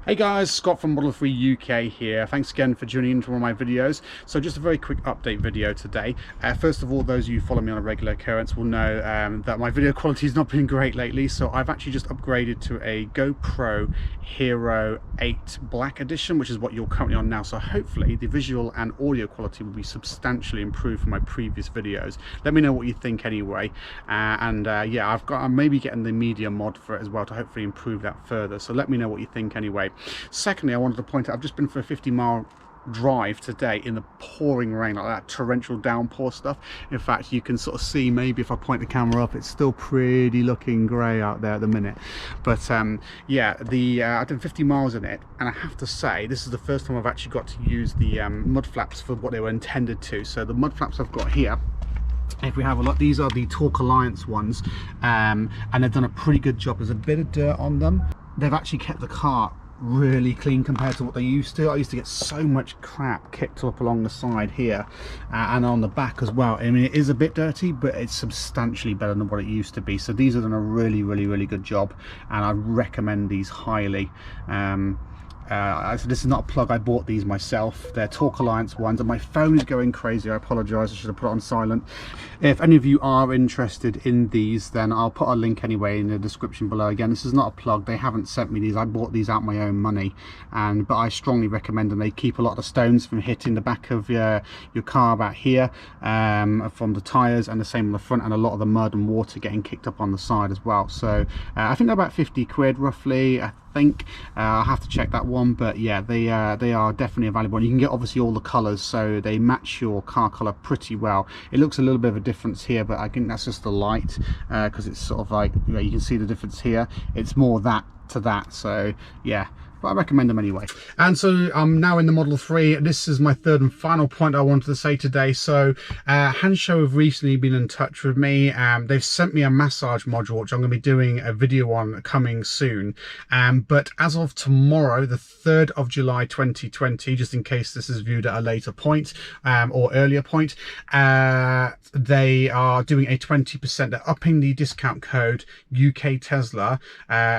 Hey guys, Scott from Model 3 UK here. Thanks again for tuning into one of my videos. So just a very quick update video today. First of all, those of you who follow me on a regular occurrence will know that my video quality has not been great lately. So I've actually just upgraded to a GoPro Hero 8 Black Edition, which is what you're currently on now. So hopefully the visual and audio quality will be substantially improved from my previous videos. Let me know what you think anyway. Yeah, I'm maybe getting the media mod for it as well to hopefully improve that further. So let me know what you think anyway. Secondly, I wanted to point out, I've just been for a 50-mile drive today in the pouring rain, like that torrential downpour stuff. In fact, you can sort of see, maybe if I point the camera up, it's still pretty looking grey out there at the minute. But yeah, I've done 50 miles in it, and I have to say this is the first time I've actually got to use the mud flaps for what they were intended to. So the mud flaps I've got here, if we have a look, these are the Torque Alliance ones, and they've done a pretty good job. There's a bit of dirt on them. They've actually kept the car really clean compared to what they used to. I used to get so much crap kicked up along the side here and on the back as well. I mean, it is a bit dirty, but it's substantially better than what it used to be. So these have done a really good job, and I recommend these highly. So this is not a plug, I bought these myself. They're Torque Alliance ones, and my phone is going crazy. I apologise, I should have put it on silent. If any of you are interested in these, then I'll put a link anyway in the description below. Again, this is not a plug, they haven't sent me these, I bought these out my own money, but I strongly recommend them. They keep a lot of the stones from hitting the back of your car about here, from the tyres, and the same on the front, and a lot of the mud and water getting kicked up on the side as well. So I think they're about 50 quid roughly, I think. I'll have to check that one, but yeah, they are definitely a valuable one. You can get obviously all the colours, so they match your car colour pretty well. It looks a little bit of a difference here, but I think that's just the light, because it's sort of like, you know, you can see the difference here. It's more that to that, so yeah, but I recommend them anyway. And so I'm now in the Model 3. This is my third and final point I wanted to say today. So Handshow have recently been in touch with me. They've sent me a massage module, which I'm going to be doing a video on coming soon. But as of tomorrow, the 3rd of July 2020, just in case this is viewed at a later point or earlier point, they are doing a 20%. They're upping the discount code UK Tesla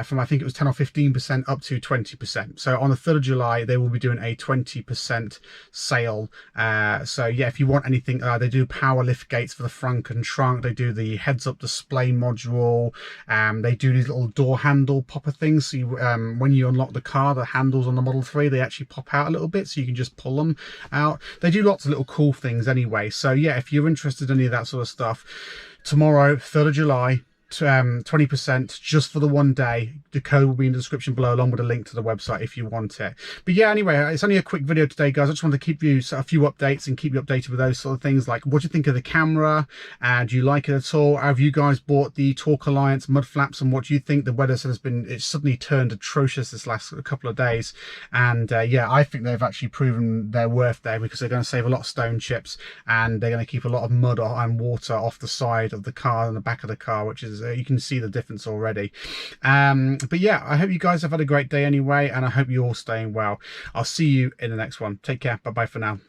from, I think it was 10 or 15% up to 20%. So on the 3rd of July, they will be doing a 20% sale. So yeah, if you want anything, they do power lift gates for the front and trunk. They do the heads-up display module. They do these little door handle popper things. So you, when you unlock the car, the handles on the Model 3, they actually pop out a little bit, so you can just pull them out. They do lots of little cool things anyway. So yeah, if you're interested in any of that sort of stuff, tomorrow, 3rd of July, 20% just for the one day. The code will be in the description below, along with a link to the website if you want it. But yeah, anyway, it's only a quick video today, guys. I just wanted to keep you a few updates and keep you updated with those sort of things, like what do you think of the camera, do you like it at all? Have you guys bought the Torque Alliance mud flaps, and what do you think? The weather it's suddenly turned atrocious this last couple of days, and yeah, I think they've actually proven their worth there, because they're going to save a lot of stone chips, and they're going to keep a lot of mud and water off the side of the car and the back of the car, which is you can see the difference already. But yeah, I hope you guys have had a great day anyway, and I hope you're all staying well. I'll see you in the next one. Take care. Bye bye for now.